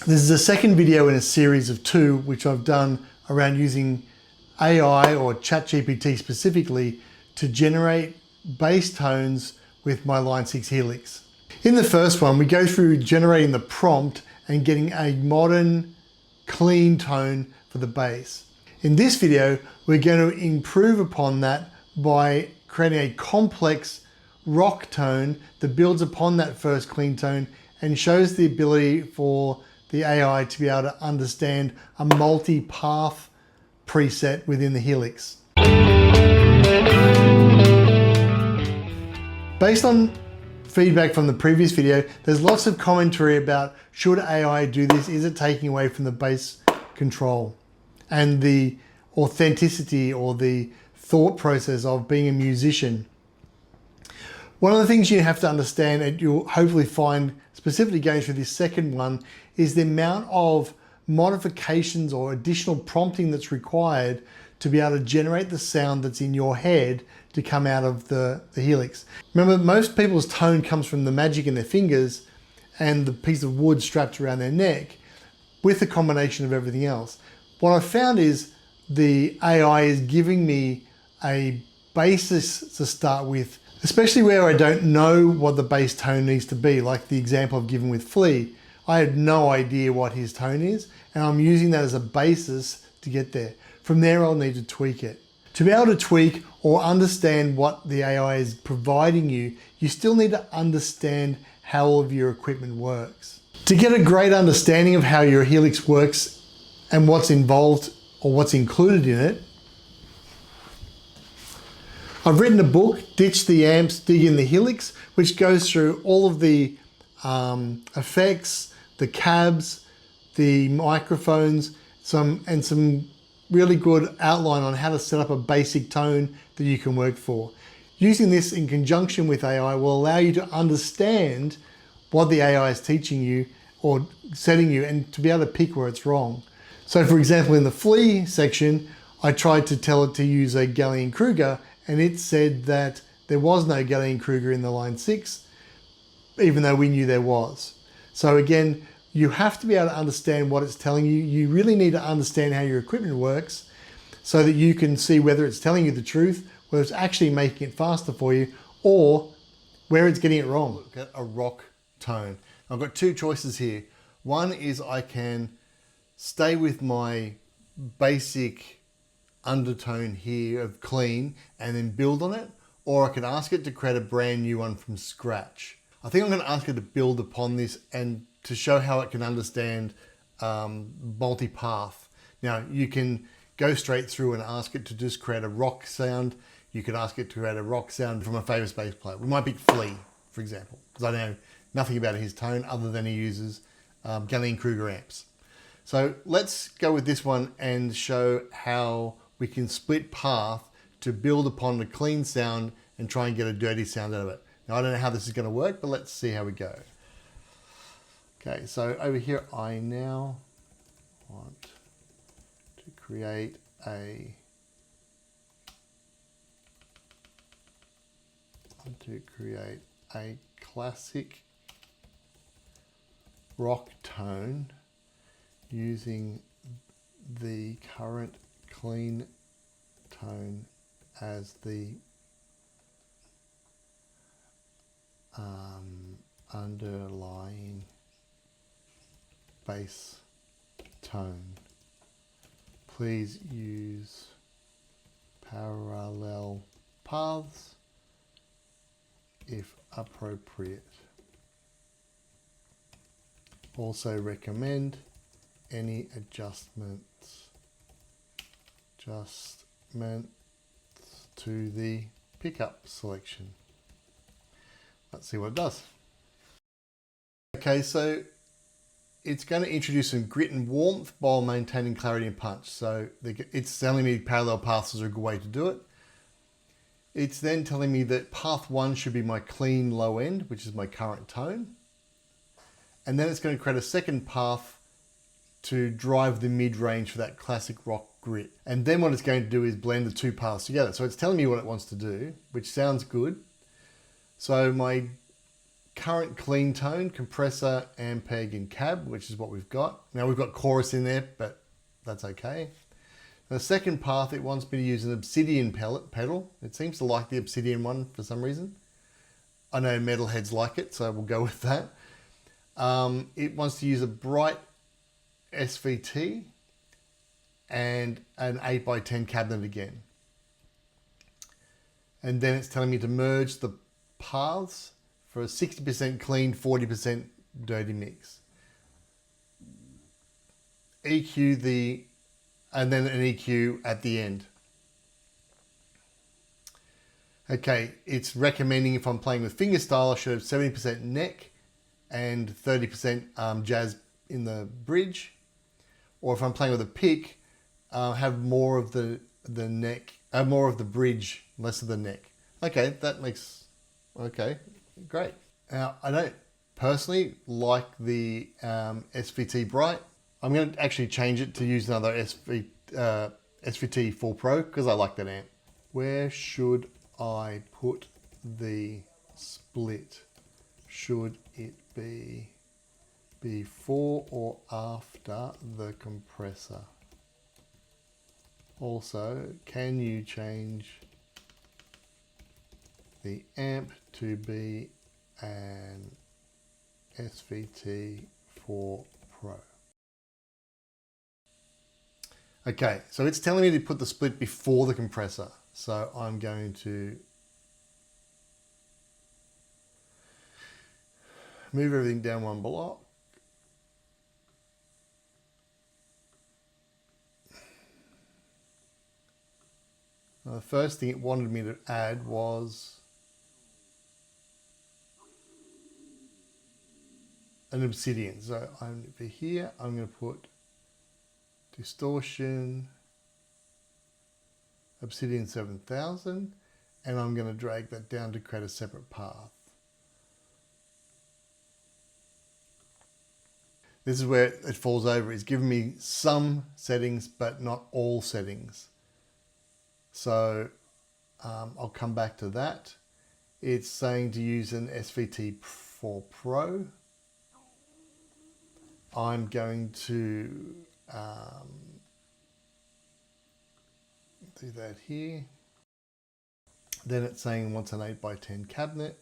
This is the second video in a series of 2 which I've done around using AI or ChatGPT specifically to generate bass tones with my Line 6 Helix. In the first one, we go through generating the prompt and getting a modern, clean tone for the bass. In this video, we're going to improve upon that by creating a complex rock tone that builds upon that first clean tone and shows the ability for the AI to be able to understand a multi-path preset within the Helix. Based on feedback from the previous video, there's lots of commentary about should AI do this? Is it taking away from the bass control and the authenticity or the thought process of being a musician? One of the things you have to understand, and you'll hopefully find specifically going through this second one, is the amount of modifications or additional prompting that's required to be able to generate the sound that's in your head to come out of the Helix. Remember, most people's tone comes from the magic in their fingers and the piece of wood strapped around their neck with a combination of everything else. What I've found is the AI is giving me a basis to start with, especially where I don't know what the bass tone needs to be, like the example I've given with Flea. I had no idea what his tone is, and I'm using that as a basis to get there. From there, I'll need to tweak it. To be able to tweak or understand what the AI is providing you, you still need to understand how all of your equipment works. To get a great understanding of how your Helix works and what's involved or what's included in it, I've written a book, Ditch the Amps, Dig in the Helix, which goes through all of the effects, the cabs, the microphones, some really good outline on how to set up a basic tone that you can work for. Using this in conjunction with AI will allow you to understand what the AI is teaching you or setting you, and to be able to pick where it's wrong. So for example, in the Flea section, I tried to tell it to use a Gallien-Kruger, and it said that there was no Gallien-Kruger in the Line 6, even though we knew there was. So again, you have to be able to understand what it's telling you. You really need to understand how your equipment works so that you can see whether it's telling you the truth, whether it's actually making it faster for you, or where it's getting it wrong. Look at a rock tone. I've got 2 choices here. One is I can stay with my basic undertone here of clean and then build on it, or I can ask it to create a brand new one from scratch. I think I'm going to ask it to build upon this and to show how it can understand multi-path. Now you can go straight through and ask it to just create a rock sound. You could ask it to create a rock sound from a famous bass player. We might pick Flea, for example, because I know nothing about his tone other than he uses Gallien-Kruger amps. So let's go with this one and show how we can split path to build upon the clean sound and try and get a dirty sound out of it. Now I don't know how this is going to work, but let's see how we go. Okay, so over here I now want to create a classic rock tone using the current clean tone as the underlying bass tone. Please use parallel paths if appropriate. Also recommend any adjustments to the pickup selection. Let's see what it does. Okay, so it's going to introduce some grit and warmth while maintaining clarity and punch. So it's telling me parallel paths is a good way to do it. It's then telling me that path 1 should be my clean low end, which is my current tone. And then it's going to create a second path to drive the mid-range for that classic rock grit. And then what it's going to do is blend the 2 paths together. So it's telling me what it wants to do, which sounds good. So my current clean tone, compressor, Ampeg, and cab, which is what we've got. Now we've got chorus in there, but that's okay. The second path, it wants me to use an Obsidian pedal. It seems to like the Obsidian one for some reason. I know metalheads like it, so we'll go with that. It wants to use a bright SVT and an 8x10 cabinet again. And then it's telling me to merge the paths for a 60% clean, 40% dirty mix. EQ and then an EQ at the end. Okay, it's recommending if I'm playing with fingerstyle, I should have 70% neck and 30% jazz in the bridge. Or if I'm playing with a pick, have more of the neck, more of the bridge, less of the neck. Okay, that makes, okay, great. Now, I don't personally like the SVT Bright. I'm going to actually change it to use another SVT 4 Pro because I like that amp. Where should I put the split? Should it be before or after the compressor? Also, can you change the amp to be an SVT 4 Pro? Okay, so it's telling me to put the split before the compressor. So I'm going to move everything down one block. Now, the first thing it wanted me to add was an Obsidian. So over here, I'm going to put distortion, Obsidian 7000, and I'm going to drag that down to create a separate path. This is where it falls over. It's giving me some settings, but not all settings. So I'll come back to that. It's saying to use an SVT 4 Pro. I'm going to do that here. Then it's saying it wants an 8x10 cabinet.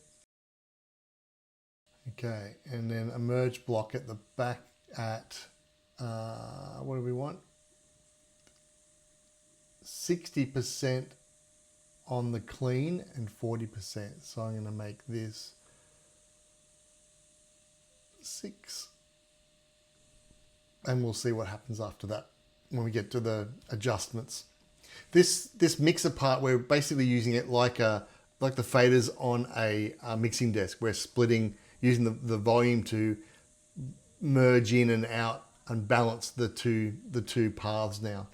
Okay, and then a merge block at the back at, what do we want? 60% on the clean and 40%. So I'm going to make this 6. And we'll see what happens after that when we get to the adjustments. This mixer part, we're basically using it like the faders on a mixing desk. We're splitting, using the volume to merge in and out and balance the two paths now.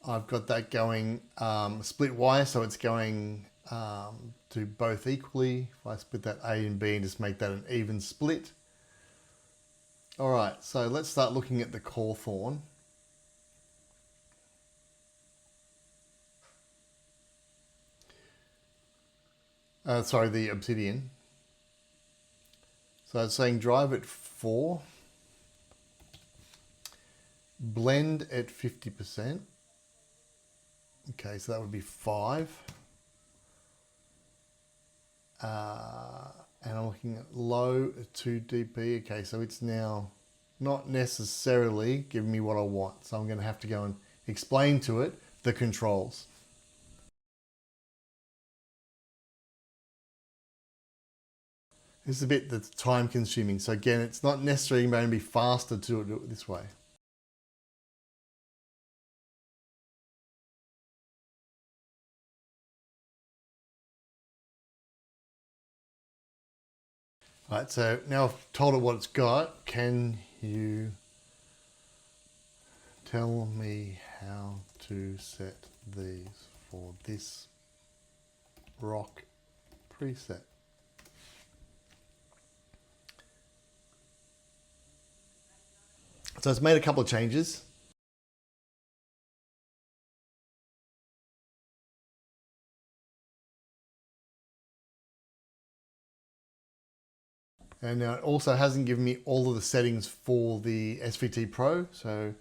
I've got that going split wire, so it's going to both equally. If I split that A and B and just make that an even split. All right, so let's start looking at the Cawthorn. Sorry, the Obsidian. So it's saying drive at 4, blend at 50%. Okay, so that would be 5. And I'm looking at low at 2 dB. Okay, so it's now not necessarily giving me what I want. So I'm going to have to go and explain to it the controls. This is a bit that's time consuming. So again, it's not necessarily going to be faster to do it this way. All right, so now I've told it what it's got. Can you tell me how to set these for this rock preset? So it's made a couple of changes. And now it also hasn't given me all of the settings for the SVT Pro. So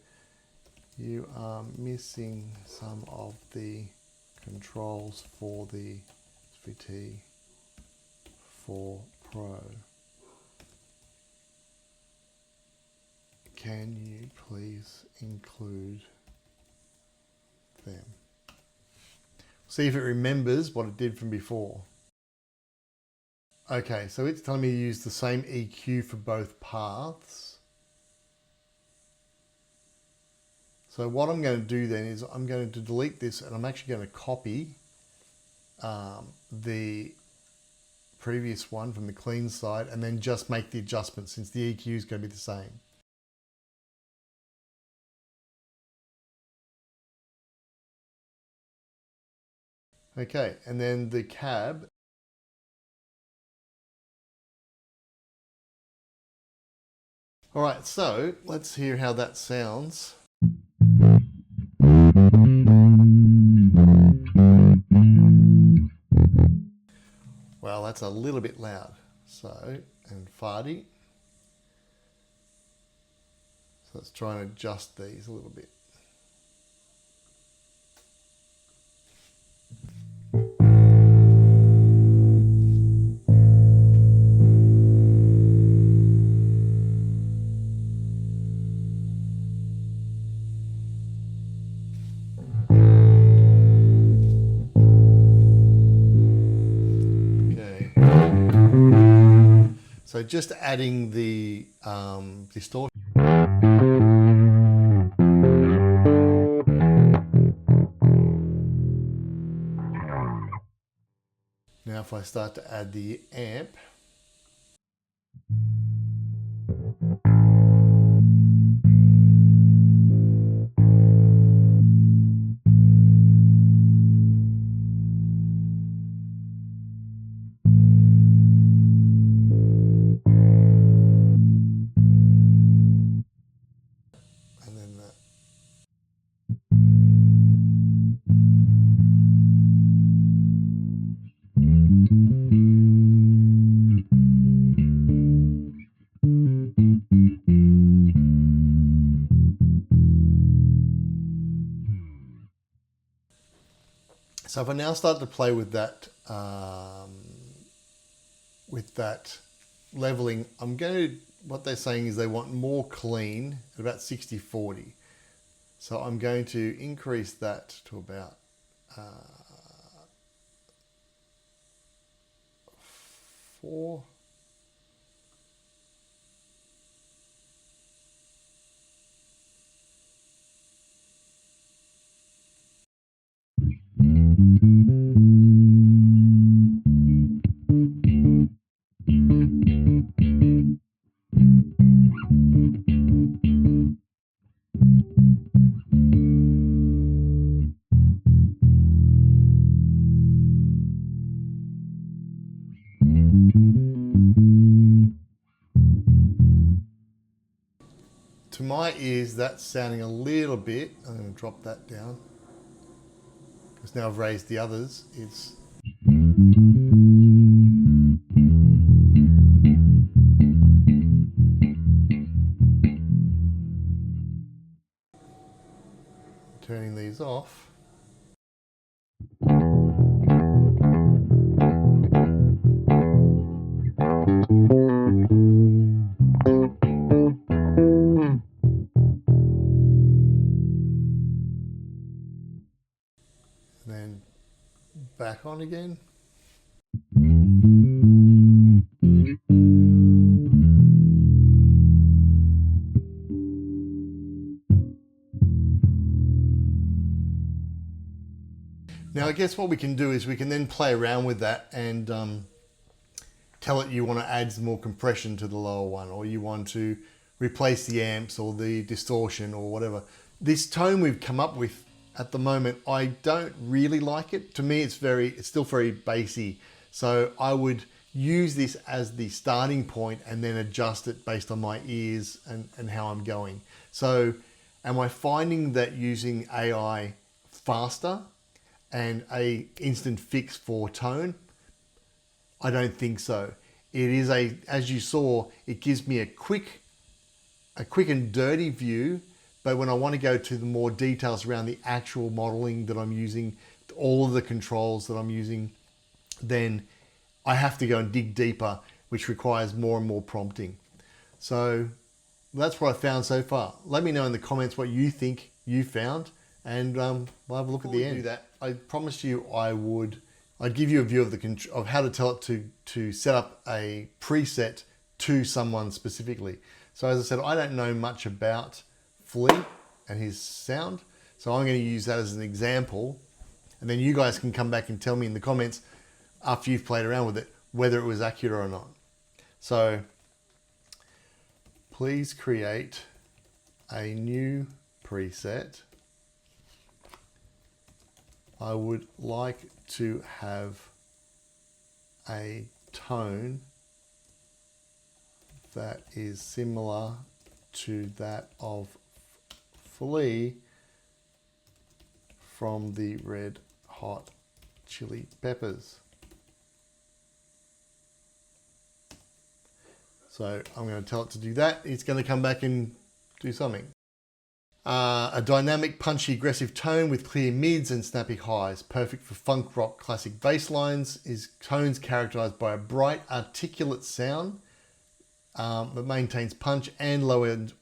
you are missing some of the controls for the SVT4 Pro. Can you please include them? See if it remembers what it did from before. Okay, so it's telling me to use the same EQ for both paths. So what I'm going to do then is I'm going to delete this, and I'm actually going to copy the previous one from the clean side and then just make the adjustment since the EQ is going to be the same. Okay, and then the cab. All right, so let's hear how that sounds. Well, that's a little bit loud. So, and farty. So let's try and adjust these a little bit. So just adding the distortion. Now if I start to add the amp. So if I now start to play with that leveling, I'm going to, what they're saying is they want more clean at about 60-40. So I'm going to increase that to about 4. To my ears, that's sounding a little bit. I'm going to drop that down because now I've raised the others. It's turning these off. Then back on again. Now I guess what we can do is we can then play around with that and tell it you want to add some more compression to the lower one, or you want to replace the amps or the distortion or whatever. This tone we've come up with at the moment, I don't really like it. To me, it's still very bassy. So I would use this as the starting point and then adjust it based on my ears and how I'm going. So am I finding that using AI faster and a instant fix for tone? I don't think so. it is as you saw, it gives me a quick and dirty view, but when I want to go to the more details around the actual modeling that I'm using, all of the controls that I'm using, then I have to go and dig deeper, which requires more and more prompting. So that's what I found so far. Let me know in the comments what you think you found, and we'll have a look at the end. Do that, I promised you I'd give you a view of how to tell it to set up a preset to someone specifically. So as I said, I don't know much about Flea and his sound, so I'm going to use that as an example, and then you guys can come back and tell me in the comments after you've played around with it whether it was accurate or not. So please create a new preset. I would like to have a tone that is similar to that of Flea from the Red Hot Chili Peppers. So I'm going to tell it to do that. It's going to come back and do something. A dynamic, punchy, aggressive tone with clear mids and snappy highs. Perfect for funk rock classic bass lines. Is tones characterized by a bright, articulate sound that maintains punch and low-end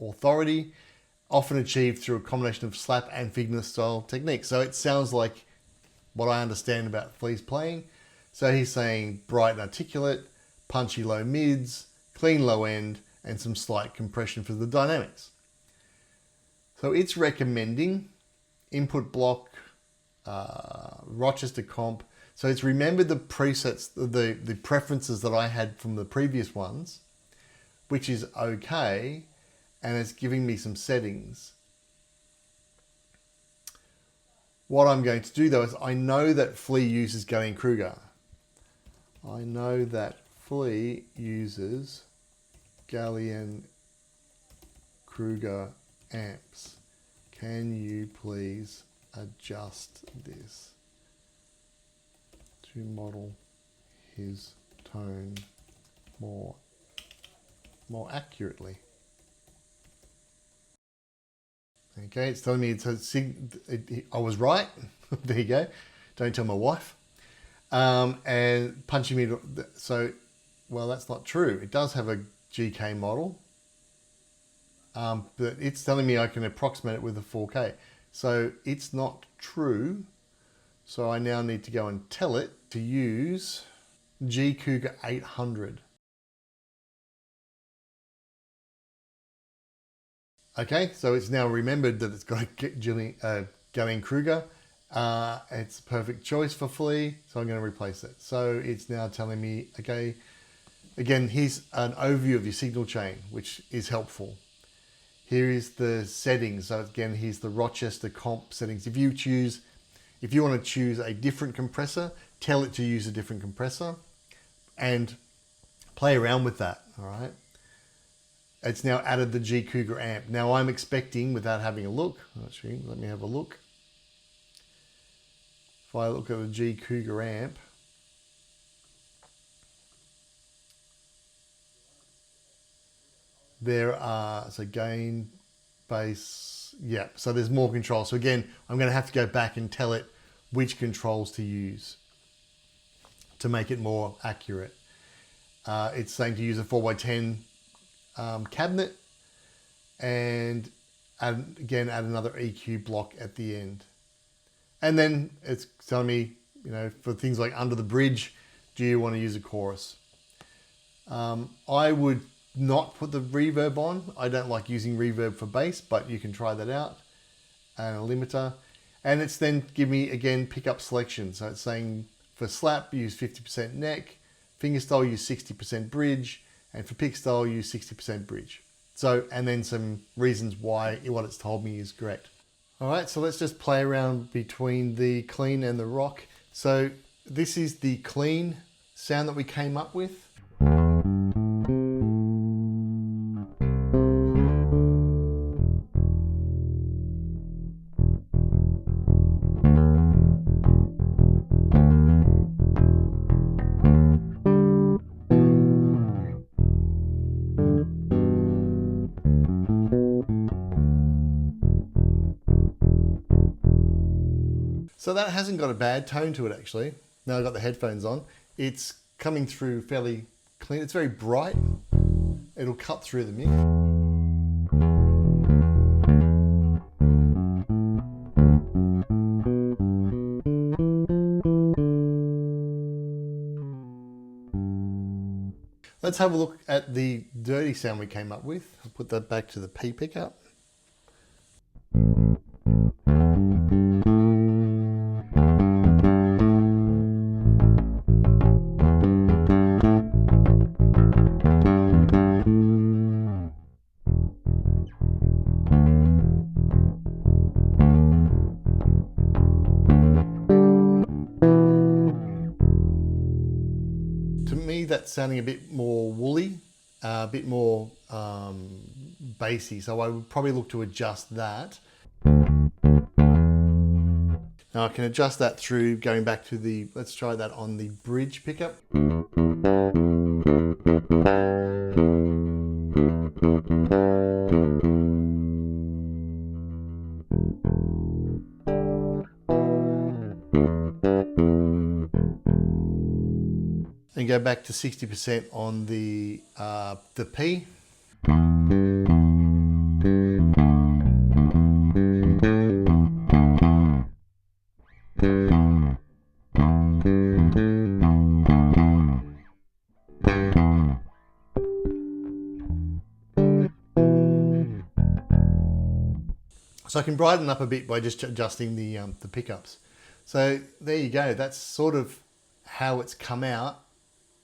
authority, often achieved through a combination of slap and figure style techniques. So it sounds like what I understand about Flea's playing. So he's saying bright and articulate, punchy low mids, clean low end, and some slight compression for the dynamics. So it's recommending input block, Rochester comp. So it's remembered the presets, the preferences that I had from the previous ones, which is okay. And it's giving me some settings. What I'm going to do though is I know that Flea uses Gallien-Kruger. I know that Flea uses Gallien-Kruger amps. Can you please adjust this to model his tone more accurately? Okay, it's telling me I was right. There you go. Don't tell my wife. And punching me. So, well, that's not true. It does have a GK model, but it's telling me I can approximate it with a 4K. So it's not true. So I now need to go and tell it to use G Cougar 800. Okay, so it's now remembered that it's got a Gallien-Kruger. It's a perfect choice for Flea, so I'm going to replace it. So it's now telling me, okay, again, here's an overview of your signal chain, which is helpful. Here is the settings. So again, here's the Rochester comp settings. If you want to choose a different compressor, tell it to use a different compressor and play around with that, all right? It's now added the G Cougar amp. Now I'm expecting, without having a look, actually, let me have a look. If I look at the G Cougar amp, there are, so gain, bass, yeah, so there's more controls. So again, I'm going to have to go back and tell it which controls to use to make it more accurate. It's saying to use a 4x10 cabinet, and again add another EQ block at the end. And then it's telling me, you know, for things like under the bridge, do you want to use a chorus? I would not put the reverb on. I don't like using reverb for bass, but you can try that out. And a limiter. And it's then give me, again, pickup selection. So it's saying for slap, use 50% neck. Fingerstyle, use 60% bridge. And for pick style, use 60% bridge. So, and then some reasons why what it's told me is correct. All right, so let's just play around between the clean and the rock. So this is the clean sound that we came up with. So that hasn't got a bad tone to it actually. Now I've got the headphones on. It's coming through fairly clean. It's very bright. It'll cut through the mix. Let's have a look at the dirty sound we came up with. I'll put that back to the P pickup. To me, that's sounding a bit more woolly, a bit more bassy, so I would probably look to adjust that. Now I can adjust that through going back to the, let's try that on the bridge pickup. And go back to 60% on the P. So I can brighten up a bit by just adjusting the pickups. So there you go. That's sort of how it's come out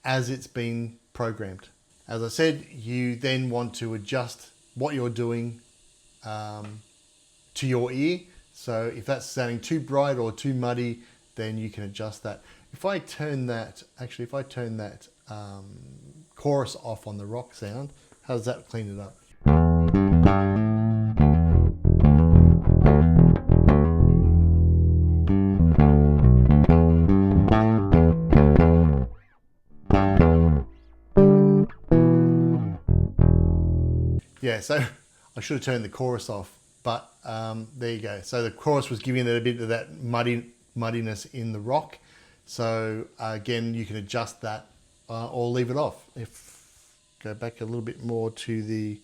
as it's been programmed. As I said, you then want to adjust what you're doing to your ear. So if that's sounding too bright or too muddy, then you can adjust that. If I turn that, actually, if I turn that chorus off on the rock sound, how does that clean it up? Yeah, so I should have turned the chorus off, but there you go. So the chorus was giving it a bit of that muddiness in the rock. So again, you can adjust that or leave it off. Go back a little bit more to the,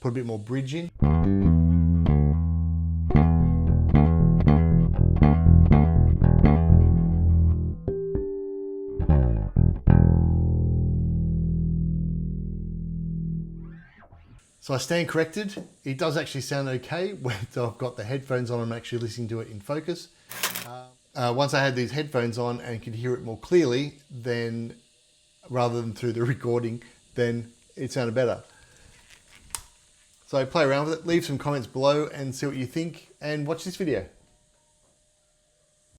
put a bit more bridge in. So I stand corrected. It does actually sound okay when I've got the headphones on and I'm actually listening to it in focus. Once I had these headphones on and could hear it more clearly, then rather than through the recording, then it sounded better. So play around with it, leave some comments below and see what you think, and watch this video.